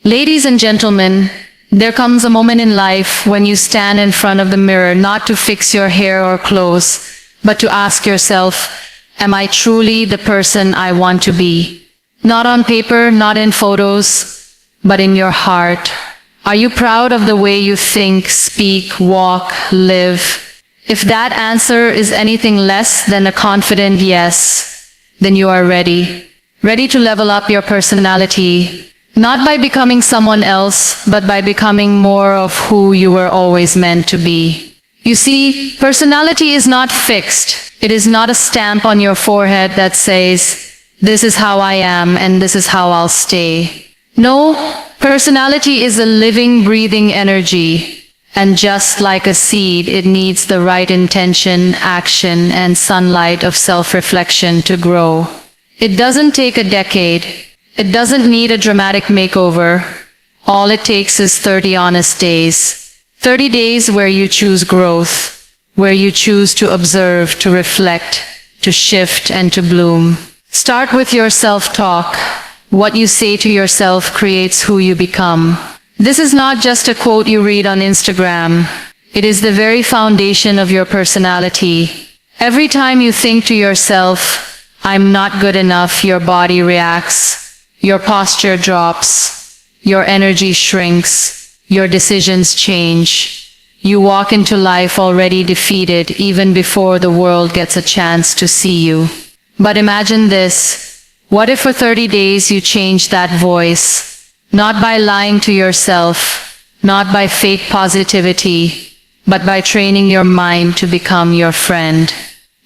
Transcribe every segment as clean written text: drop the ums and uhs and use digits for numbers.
Ladies and gentlemen, there comes a moment in life when you stand in front of the mirror not to fix your hair or clothes, but to ask yourself, am I truly the person I want to be? Not on paper, not in photos, but in your heart. Are you proud of the way you think, speak, walk, live? If that answer is anything less than a confident yes, then you are ready. Ready to level up your personality. Not by becoming someone else, but by becoming more of who you were always meant to be. You see, personality is not fixed. It is not a stamp on your forehead that says, this is how I am and this is how I'll stay. No, personality is a living, breathing energy. And just like a seed, it needs the right intention, action, and sunlight of self-reflection to grow. It doesn't take a decade. It doesn't need a dramatic makeover. All it takes is 30 honest days. 30 days where you choose growth, where you choose to observe, to reflect, to shift, and to bloom. Start with your self-talk. What you say to yourself creates who you become. This is not just a quote you read on Instagram. It is the very foundation of your personality. Every time you think to yourself, I'm not good enough, your body reacts. Your posture drops, your energy shrinks, your decisions change. You walk into life already defeated even before the world gets a chance to see you. But imagine this, what if for 30 days you change that voice? Not by lying to yourself, not by fake positivity, but by training your mind to become your friend.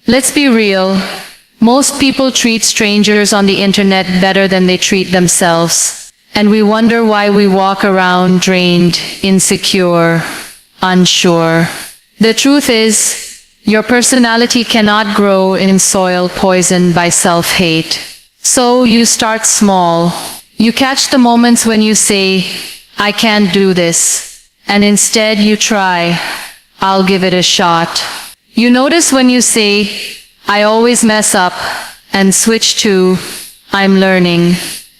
Let's be real. Most people treat strangers on the internet better than they treat themselves. And we wonder why we walk around drained, insecure, unsure. The truth is, your personality cannot grow in soil poisoned by self-hate. So you start small. You catch the moments when you say, I can't do this. And instead you try, I'll give it a shot. You notice when you say, I always mess up, and switch to, I'm learning,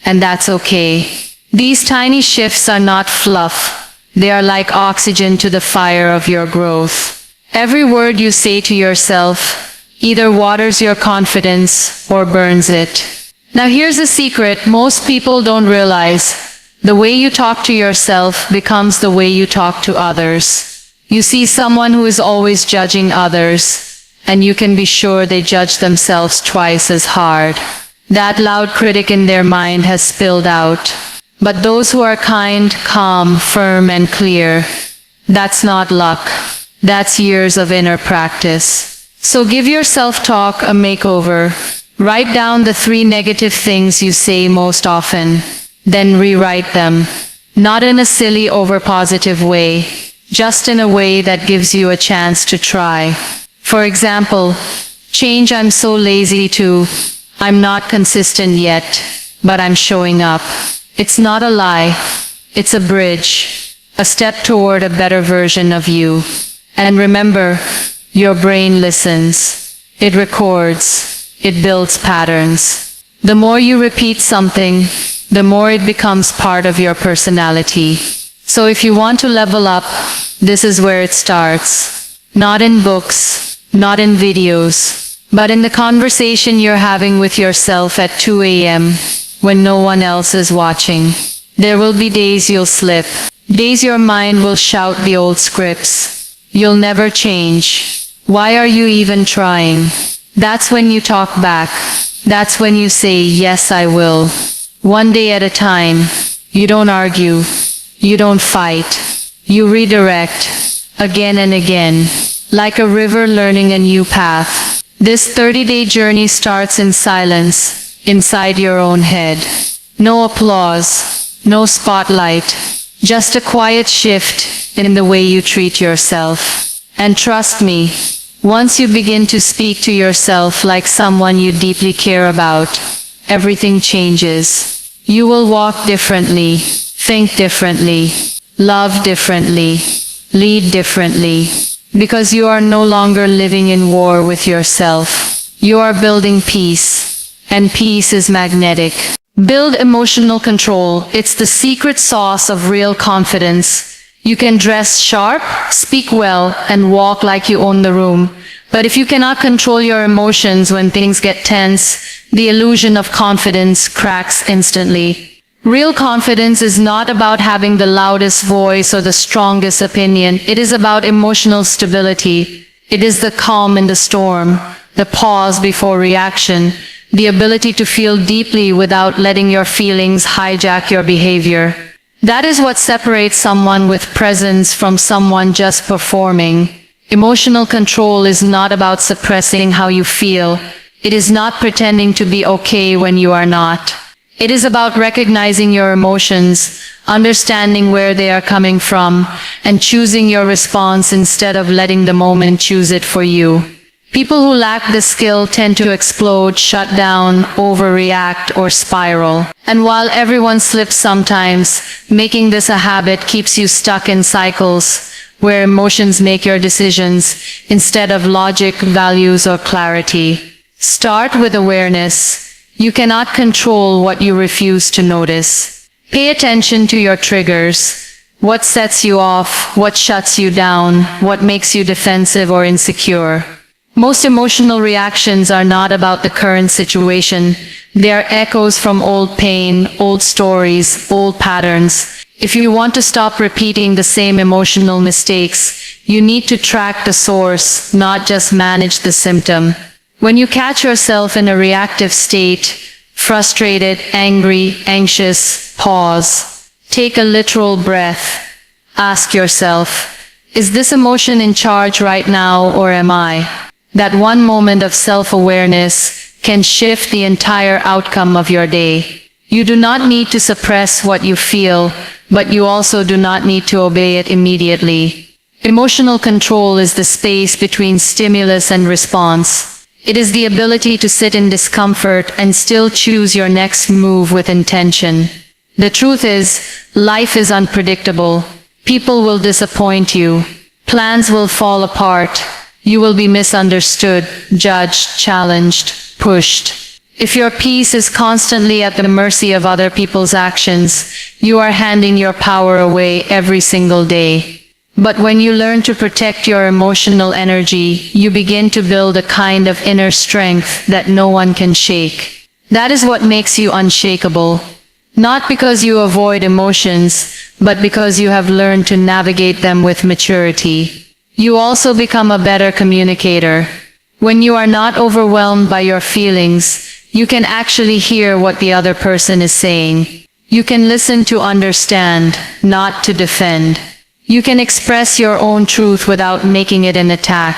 and that's okay. These tiny shifts are not fluff. They are like oxygen to the fire of your growth. Every word you say to yourself either waters your confidence or burns it. Now here's a secret most people don't realize. The way you talk to yourself becomes the way you talk to others. You see someone who is always judging others, and you can be sure they judge themselves twice as hard. That loud critic in their mind has spilled out. But those who are kind, calm, firm, and clear, that's not luck. That's years of inner practice. So give your self-talk a makeover. Write down the 3 negative things you say most often. Then rewrite them. Not in a silly, over-positive way, just in a way that gives you a chance to try. For example, change I'm so lazy to, I'm not consistent yet, but I'm showing up. It's not a lie, it's a bridge, a step toward a better version of you. And remember, your brain listens, it records, it builds patterns. The more you repeat something, the more it becomes part of your personality. So if you want to level up, this is where it starts. Not in books, not in videos, but in the conversation you're having with yourself at 2 a.m. when no one else is watching. There will be days you'll slip, days your mind will shout the old scripts. You'll never change. Why are you even trying? That's when you talk back. That's when you say, yes, I will. One day at a time. You don't argue. You don't fight. You redirect. Again and again. Like a river learning a new path. This 30-day journey starts in silence, inside your own head. No applause, no spotlight, just a quiet shift in the way you treat yourself. And trust me, once you begin to speak to yourself like someone you deeply care about, everything changes. You will walk differently, think differently, love differently, lead differently. Because you are no longer living in war with yourself. You are building peace, and peace is magnetic. Build emotional control. It's the secret sauce of real confidence. You can dress sharp, speak well, and walk like you own the room. But if you cannot control your emotions when things get tense, the illusion of confidence cracks instantly. Real confidence is not about having the loudest voice or the strongest opinion. It is about emotional stability. It is the calm in the storm, the pause before reaction, the ability to feel deeply without letting your feelings hijack your behavior. That is what separates someone with presence from someone just performing. Emotional control is not about suppressing how you feel. It is not pretending to be okay when you are not. It is about recognizing your emotions, understanding where they are coming from, and choosing your response instead of letting the moment choose it for you. People who lack this skill tend to explode, shut down, overreact, or spiral. And while everyone slips sometimes, making this a habit keeps you stuck in cycles where emotions make your decisions instead of logic, values, or clarity. Start with awareness. You cannot control what you refuse to notice. Pay attention to your triggers. What sets you off, what shuts you down, what makes you defensive or insecure. Most emotional reactions are not about the current situation. They are echoes from old pain, old stories, old patterns. If you want to stop repeating the same emotional mistakes, you need to track the source, not just manage the symptom. When you catch yourself in a reactive state, frustrated, angry, anxious, pause. Take a literal breath. Ask yourself, is this emotion in charge right now or am I? That one moment of self-awareness can shift the entire outcome of your day. You do not need to suppress what you feel, but you also do not need to obey it immediately. Emotional control is the space between stimulus and response. It is the ability to sit in discomfort and still choose your next move with intention. The truth is, life is unpredictable. People will disappoint you. Plans will fall apart. You will be misunderstood, judged, challenged, pushed. If your peace is constantly at the mercy of other people's actions, you are handing your power away every single day. But when you learn to protect your emotional energy, you begin to build a kind of inner strength that no one can shake. That is what makes you unshakable. Not because you avoid emotions, but because you have learned to navigate them with maturity. You also become a better communicator. When you are not overwhelmed by your feelings, you can actually hear what the other person is saying. You can listen to understand, not to defend. You can express your own truth without making it an attack.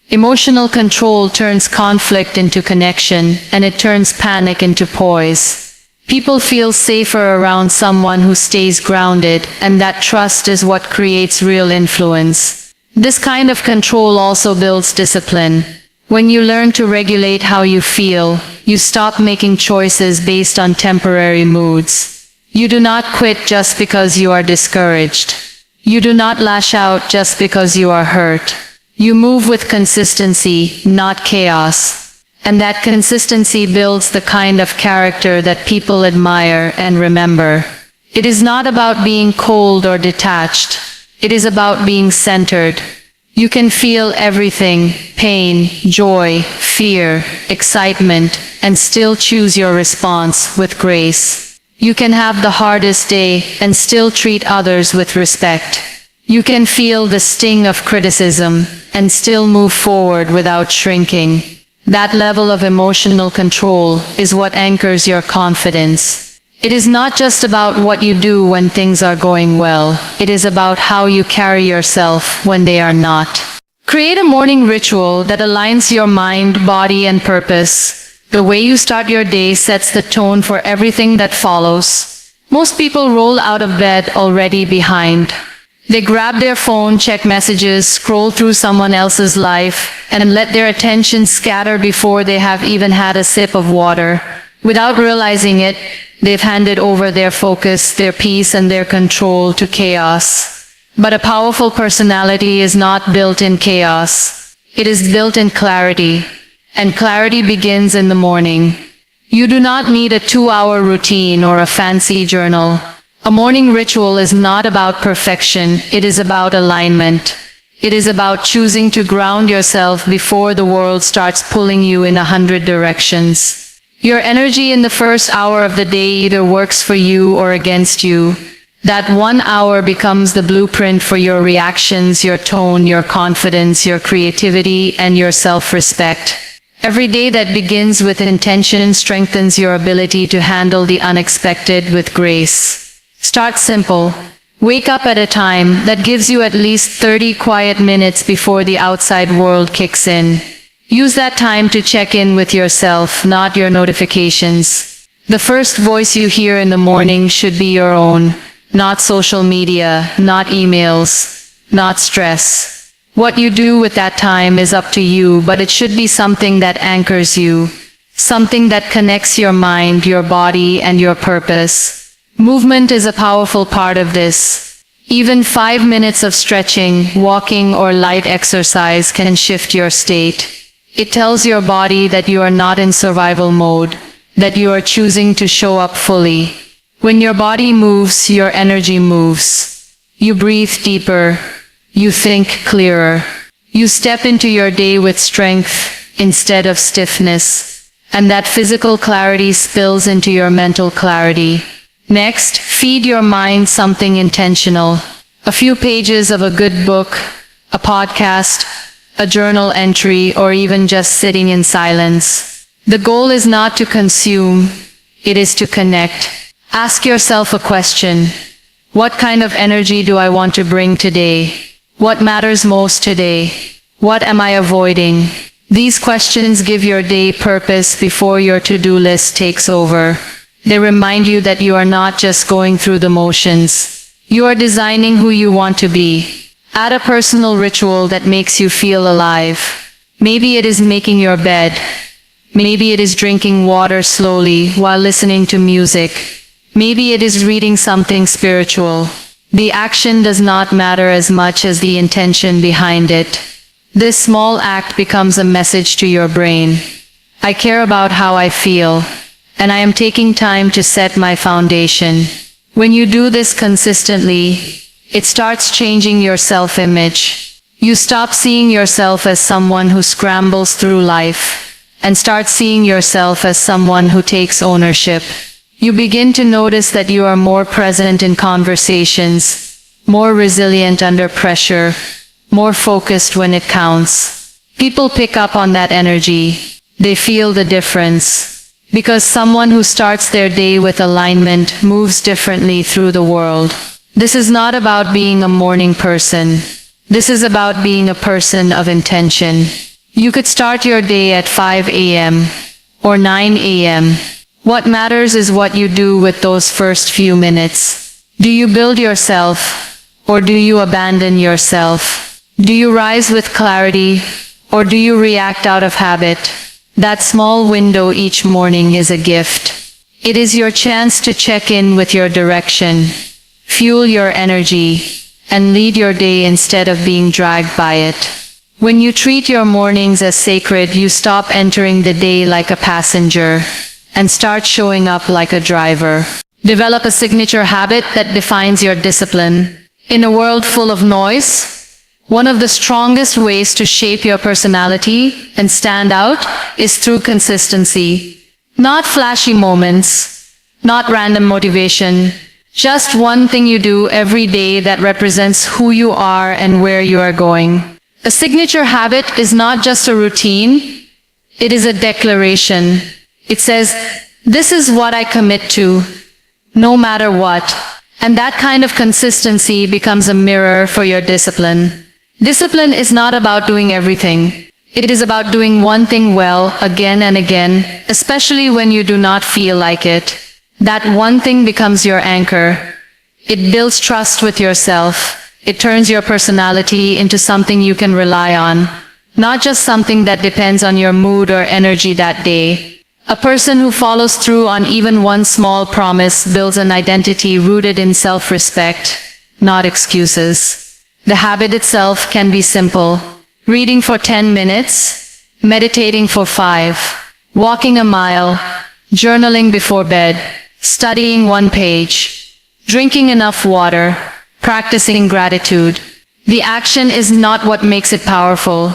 Emotional control turns conflict into connection, and it turns panic into poise. People feel safer around someone who stays grounded, and that trust is what creates real influence. This kind of control also builds discipline. When you learn to regulate how you feel, you stop making choices based on temporary moods. You do not quit just because you are discouraged. You do not lash out just because you are hurt. You move with consistency, not chaos. And that consistency builds the kind of character that people admire and remember. It is not about being cold or detached. It is about being centered. You can feel everything, pain, joy, fear, excitement, and still choose your response with grace. You can have the hardest day and still treat others with respect. You can feel the sting of criticism and still move forward without shrinking. That level of emotional control is what anchors your confidence. It is not just about what you do when things are going well. It is about how you carry yourself when they are not. Create a morning ritual that aligns your mind, body, and purpose. The way you start your day sets the tone for everything that follows. Most people roll out of bed already behind. They grab their phone, check messages, scroll through someone else's life, and let their attention scatter before they have even had a sip of water. Without realizing it, they've handed over their focus, their peace, and their control to chaos. But a powerful personality is not built in chaos. It is built in clarity. And clarity begins in the morning. You do not need a 2-hour routine or a fancy journal. A morning ritual is not about perfection, it is about alignment. It is about choosing to ground yourself before the world starts pulling you in 100 directions. Your energy in the first hour of the day either works for you or against you. That 1 hour becomes the blueprint for your reactions, your tone, your confidence, your creativity, and your self-respect. Every day that begins with intention strengthens your ability to handle the unexpected with grace. Start simple. Wake up at a time that gives you at least 30 quiet minutes before the outside world kicks in. Use that time to check in with yourself, not your notifications. The first voice you hear in the morning should be your own. Not social media, not emails, not stress. What you do with that time is up to you, but it should be something that anchors you. Something that connects your mind, your body, and your purpose. Movement is a powerful part of this. Even 5 minutes of stretching, walking, or light exercise can shift your state. It tells your body that you are not in survival mode, that you are choosing to show up fully. When your body moves, your energy moves. You breathe deeper. You think clearer. You step into your day with strength instead of stiffness. And that physical clarity spills into your mental clarity. Next, feed your mind something intentional. A few pages of a good book, a podcast, a journal entry, or even just sitting in silence. The goal is not to consume, it is to connect. Ask yourself a question. What kind of energy do I want to bring today? What matters most today? What am I avoiding? These questions give your day purpose before your to-do list takes over. They remind you that you are not just going through the motions. You are designing who you want to be. Add a personal ritual that makes you feel alive. Maybe it is making your bed. Maybe it is drinking water slowly while listening to music. Maybe it is reading something spiritual. The action does not matter as much as the intention behind it. This small act becomes a message to your brain. I care about how I feel, and I am taking time to set my foundation. When you do this consistently, it starts changing your self-image. You stop seeing yourself as someone who scrambles through life, and start seeing yourself as someone who takes ownership. You begin to notice that you are more present in conversations, more resilient under pressure, more focused when it counts. People pick up on that energy. They feel the difference. Because someone who starts their day with alignment moves differently through the world. This is not about being a morning person. This is about being a person of intention. You could start your day at 5 a.m. or 9 a.m. What matters is what you do with those first few minutes. Do you build yourself, or do you abandon yourself? Do you rise with clarity, or do you react out of habit? That small window each morning is a gift. It is your chance to check in with your direction, fuel your energy, and lead your day instead of being dragged by it. When you treat your mornings as sacred, you stop entering the day like a passenger and start showing up like a driver. Develop a signature habit that defines your discipline. In a world full of noise, one of the strongest ways to shape your personality and stand out is through consistency. Not flashy moments, not random motivation, just one thing you do every day that represents who you are and where you are going. A signature habit is not just a routine, it is a declaration. It says, this is what I commit to, no matter what. And that kind of consistency becomes a mirror for your discipline. Discipline is not about doing everything. It is about doing one thing well again and again, especially when you do not feel like it. That one thing becomes your anchor. It builds trust with yourself. It turns your personality into something you can rely on, not just something that depends on your mood or energy that day. A person who follows through on even one small promise builds an identity rooted in self-respect, not excuses. The habit itself can be simple. Reading for 10 minutes, meditating for 5, walking a mile, journaling before bed, studying one page, drinking enough water, practicing gratitude. The action is not what makes it powerful.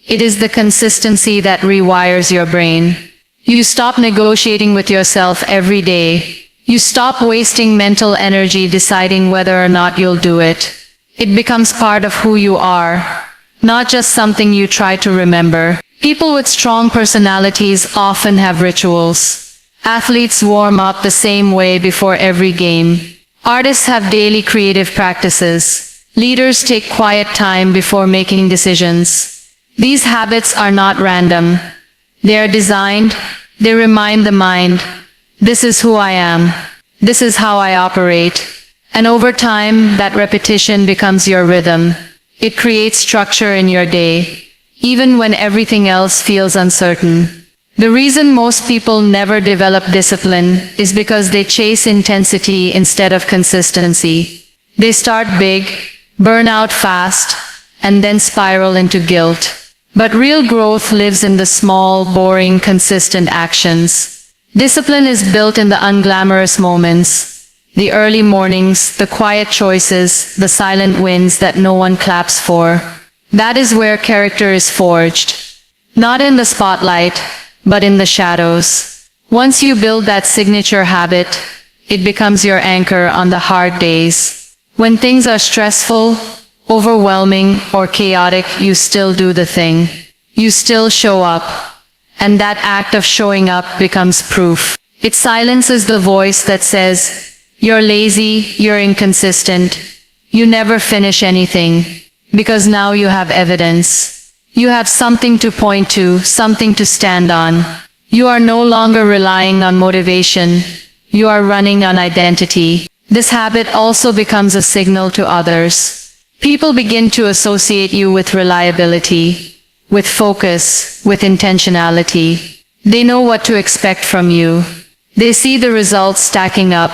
It is the consistency that rewires your brain. You stop negotiating with yourself every day. You stop wasting mental energy deciding whether or not you'll do it. It becomes part of who you are, not just something you try to remember. People with strong personalities often have rituals. Athletes warm up the same way before every game. Artists have daily creative practices. Leaders take quiet time before making decisions. These habits are not random. They are designed. They remind the mind, this is who I am. This is how I operate. And over time, that repetition becomes your rhythm. It creates structure in your day, even when everything else feels uncertain. The reason most people never develop discipline is because they chase intensity instead of consistency. They start big, burn out fast, and then spiral into guilt. But real growth lives in the small, boring, consistent actions. Discipline is built in the unglamorous moments. The early mornings, the quiet choices, the silent wins that no one claps for. That is where character is forged. Not in the spotlight, but in the shadows. Once you build that signature habit, it becomes your anchor on the hard days. When things are stressful, overwhelming, or chaotic, you still do the thing. You still show up. And that act of showing up becomes proof. It silences the voice that says, you're lazy, you're inconsistent, you never finish anything. Because now you have evidence. You have something to point to, something to stand on. You are no longer relying on motivation. You are running on identity. This habit also becomes a signal to others. People begin to associate you with reliability, with focus, with intentionality. They know what to expect from you. They see the results stacking up.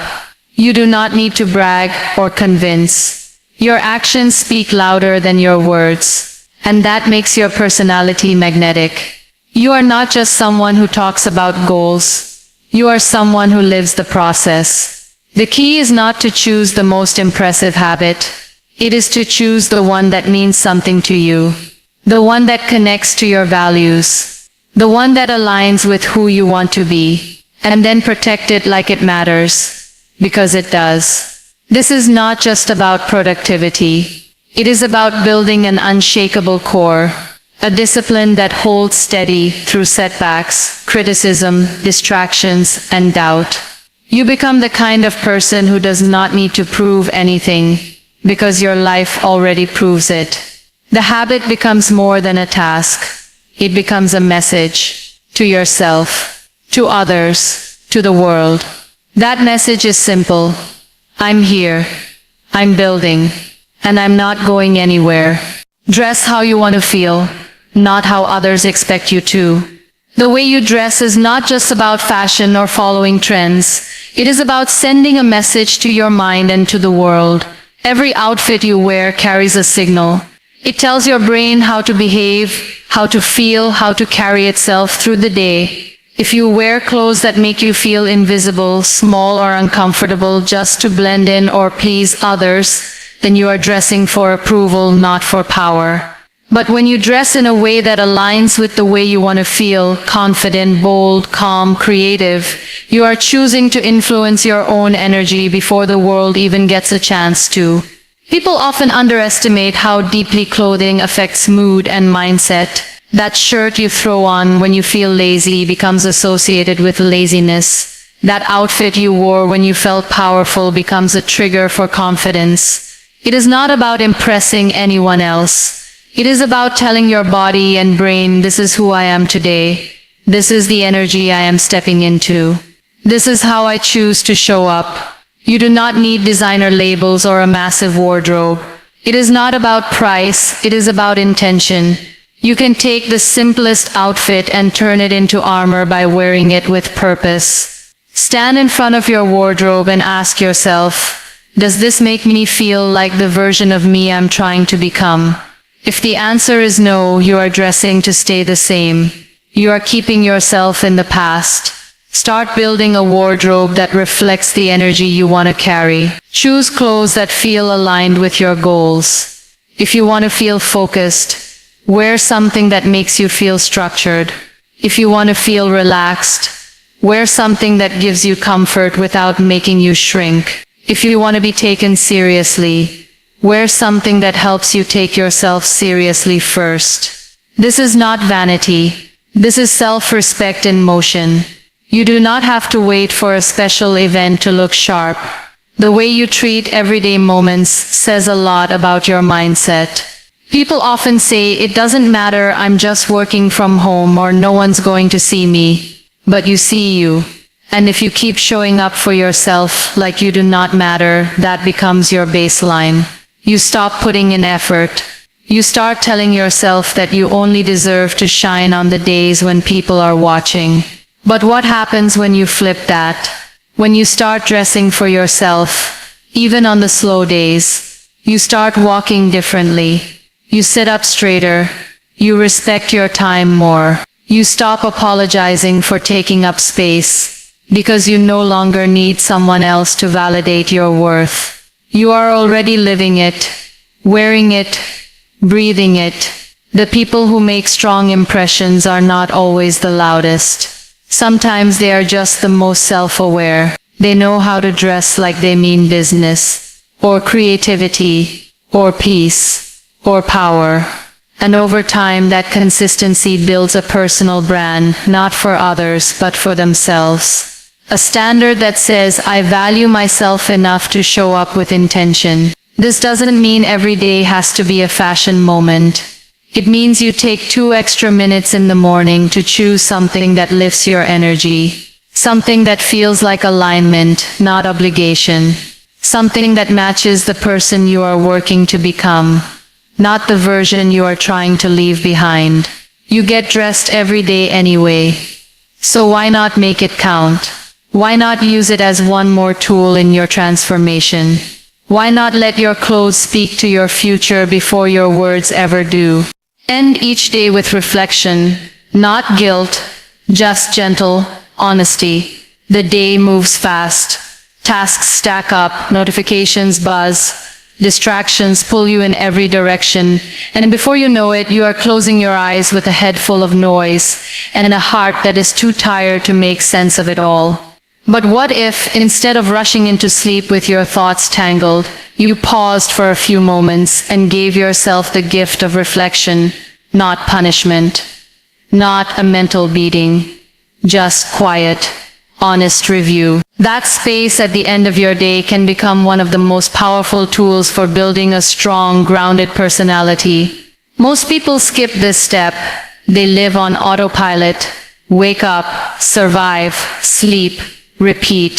You do not need to brag or convince. Your actions speak louder than your words, and that makes your personality magnetic. You are not just someone who talks about goals. You are someone who lives the process. The key is not to choose the most impressive habit. It is to choose the one that means something to you. The one that connects to your values. The one that aligns with who you want to be. And then protect it like it matters. Because it does. This is not just about productivity. It is about building an unshakable core. A discipline that holds steady through setbacks, criticism, distractions, and doubt. You become the kind of person who does not need to prove anything, because your life already proves it. The habit becomes more than a task. It becomes a message to yourself, to others, to the world. That message is simple. I'm here. I'm building. And I'm not going anywhere. Dress how you want to feel, not how others expect you to. The way you dress is not just about fashion or following trends. It is about sending a message to your mind and to the world. Every outfit you wear carries a signal. It tells your brain how to behave, how to feel, how to carry itself through the day. If you wear clothes that make you feel invisible, small or uncomfortable just to blend in or please others, then you are dressing for approval, not for power. But when you dress in a way that aligns with the way you want to feel, confident, bold, calm, creative, you are choosing to influence your own energy before the world even gets a chance to. People often underestimate how deeply clothing affects mood and mindset. That shirt you throw on when you feel lazy becomes associated with laziness. That outfit you wore when you felt powerful becomes a trigger for confidence. It is not about impressing anyone else. It is about telling your body and brain, this is who I am today. This is the energy I am stepping into. This is how I choose to show up. You do not need designer labels or a massive wardrobe. It is not about price, it is about intention. You can take the simplest outfit and turn it into armor by wearing it with purpose. Stand in front of your wardrobe and ask yourself, does this make me feel like the version of me I'm trying to become? If the answer is no, you are dressing to stay the same. You are keeping yourself in the past. Start building a wardrobe that reflects the energy you want to carry. Choose clothes that feel aligned with your goals. If you want to feel focused, wear something that makes you feel structured. If you want to feel relaxed, wear something that gives you comfort without making you shrink. If you want to be taken seriously, wear something that helps you take yourself seriously first. This is not vanity. This is self-respect in motion. You do not have to wait for a special event to look sharp. The way you treat everyday moments says a lot about your mindset. People often say, it doesn't matter, I'm just working from home or no one's going to see me. But you see you. And if you keep showing up for yourself like you do not matter, that becomes your baseline. You stop putting in effort. You start telling yourself that you only deserve to shine on the days when people are watching. But what happens when you flip that? When you start dressing for yourself, even on the slow days, you start walking differently. You sit up straighter. You respect your time more. You stop apologizing for taking up space, because you no longer need someone else to validate your worth. You are already living it, wearing it, breathing it. The people who make strong impressions are not always the loudest. Sometimes they are just the most self-aware. They know how to dress like they mean business, or creativity, or peace, or power. And over time, that consistency builds a personal brand, not for others, but for themselves. A standard that says, I value myself enough to show up with intention. This doesn't mean every day has to be a fashion moment. It means you take 2 extra minutes in the morning to choose something that lifts your energy. Something that feels like alignment, not obligation. Something that matches the person you are working to become, not the version you are trying to leave behind. You get dressed every day anyway. So why not make it count? Why not use it as one more tool in your transformation? Why not let your clothes speak to your future before your words ever do? End each day with reflection, not guilt, just gentle honesty. The day moves fast. Tasks stack up, notifications buzz, distractions pull you in every direction, and before you know it, you are closing your eyes with a head full of noise and a heart that is too tired to make sense of it all. But what if, instead of rushing into sleep with your thoughts tangled, you paused for a few moments and gave yourself the gift of reflection, not punishment, not a mental beating, just quiet, honest review? That space at the end of your day can become one of the most powerful tools for building a strong, grounded personality. Most people skip this step. They live on autopilot, wake up, survive, sleep, repeat.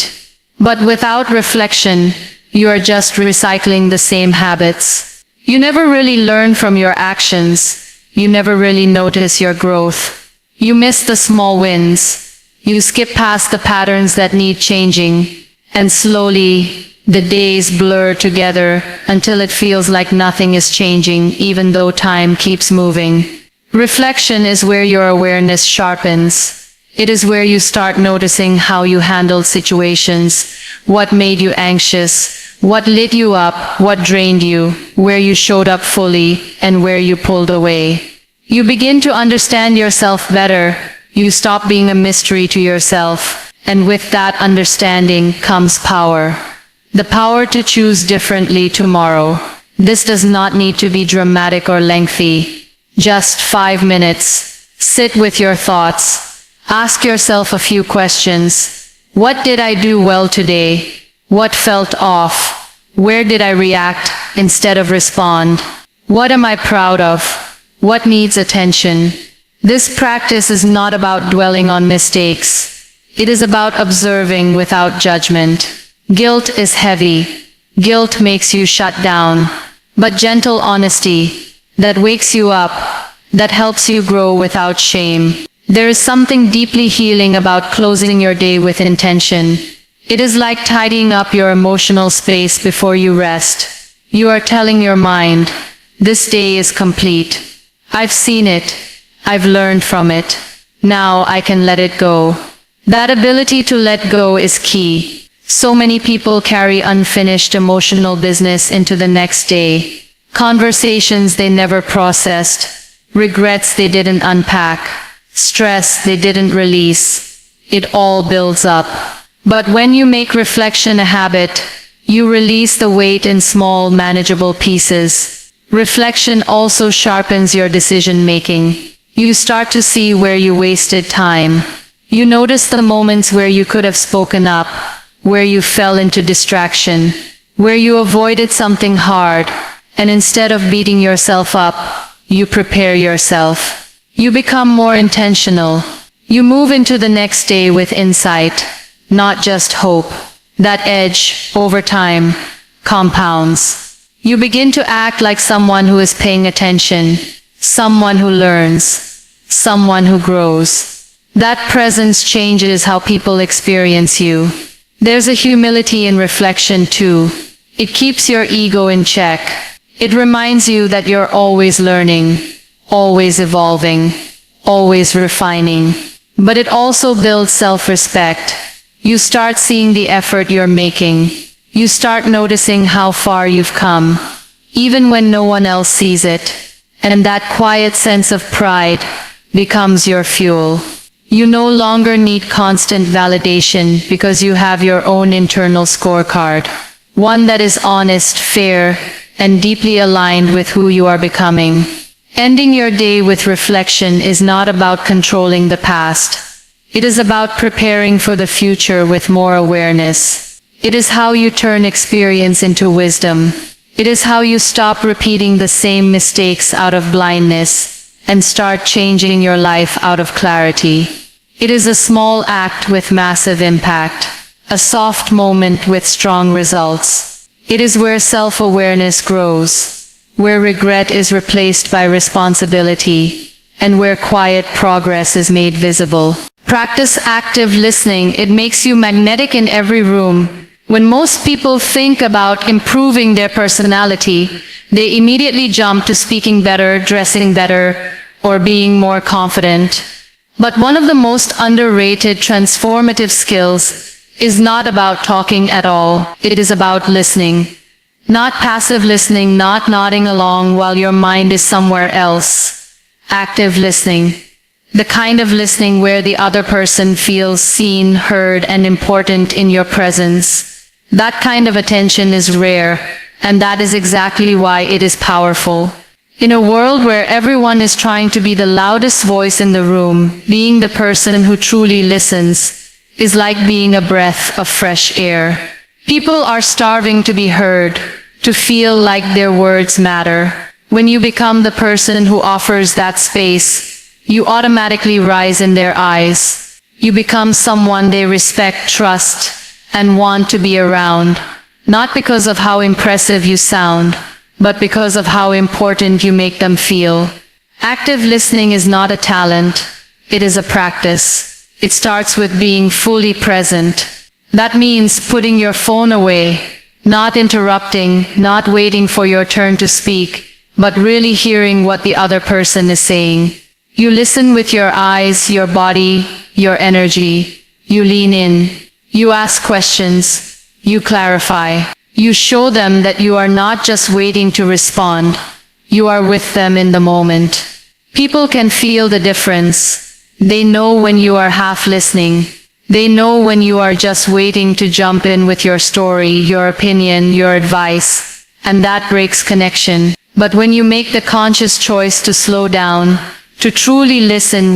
But without reflection, you are just recycling the same habits. You never really learn from your actions. You never really notice your growth. You miss the small wins. You skip past the patterns that need changing. And slowly, the days blur together until it feels like nothing is changing, even though time keeps moving. Reflection is where your awareness sharpens. It is where you start noticing how you handled situations, what made you anxious, what lit you up, what drained you, where you showed up fully, and where you pulled away. You begin to understand yourself better. You stop being a mystery to yourself, and with that understanding comes power. The power to choose differently tomorrow. This does not need to be dramatic or lengthy. Just 5 minutes. Sit with your thoughts. Ask yourself a few questions. What did I do well today? What felt off? Where did I react instead of respond? What am I proud of? What needs attention? This practice is not about dwelling on mistakes. It is about observing without judgment. Guilt is heavy. Guilt makes you shut down. But gentle honesty, that wakes you up, that helps you grow without shame. There is something deeply healing about closing your day with intention. It is like tidying up your emotional space before you rest. You are telling your mind, this day is complete. I've seen it. I've learned from it. Now I can let it go. That ability to let go is key. So many people carry unfinished emotional business into the next day. Conversations they never processed, regrets they didn't unpack, stress they didn't release. It all builds up. But when you make reflection a habit, you release the weight in small, manageable pieces. Reflection also sharpens your decision-making. You start to see where you wasted time. You notice the moments where you could have spoken up, where you fell into distraction, where you avoided something hard, and instead of beating yourself up, you prepare yourself. You become more intentional. You move into the next day with insight, not just hope. That edge, over time, compounds. You begin to act like someone who is paying attention, someone who learns, someone who grows. That presence changes how people experience you. There's a humility in reflection too. It keeps your ego in check. It reminds you that you're always learning, always evolving, always refining. But it also builds self-respect. You start seeing the effort you're making. You start noticing how far you've come, even when no one else sees it. And that quiet sense of pride becomes your fuel. You no longer need constant validation because you have your own internal scorecard. One that is honest, fair, and deeply aligned with who you are becoming. Ending your day with reflection is not about controlling the past. It is about preparing for the future with more awareness. It is how you turn experience into wisdom. It is how you stop repeating the same mistakes out of blindness and start changing your life out of clarity. It is a small act with massive impact, a soft moment with strong results. It is where self-awareness grows, where regret is replaced by responsibility, and where quiet progress is made visible. Practice active listening. It makes you magnetic in every room. When most people think about improving their personality, they immediately jump to speaking better, dressing better, or being more confident. But one of the most underrated transformative skills is not about talking at all. It is about listening. Not passive listening, not nodding along while your mind is somewhere else. Active listening. The kind of listening where the other person feels seen, heard, and important in your presence. That kind of attention is rare, and that is exactly why it is powerful. In a world where everyone is trying to be the loudest voice in the room, being the person who truly listens is like being a breath of fresh air. People are starving to be heard, to feel like their words matter. When you become the person who offers that space, you automatically rise in their eyes. You become someone they respect, trust, and want to be around, not because of how impressive you sound, but because of how important you make them feel. Active listening is not a talent, it is a practice. It starts with being fully present. That means putting your phone away, not interrupting, not waiting for your turn to speak, but really hearing what the other person is saying. You listen with your eyes, your body, your energy. You lean in. You ask questions. You clarify. You show them that you are not just waiting to respond. You are with them in the moment. People can feel the difference. They know when you are half listening. They know when you are just waiting to jump in with your story, your opinion, your advice. And that breaks connection. But when you make the conscious choice to slow down, to truly listen,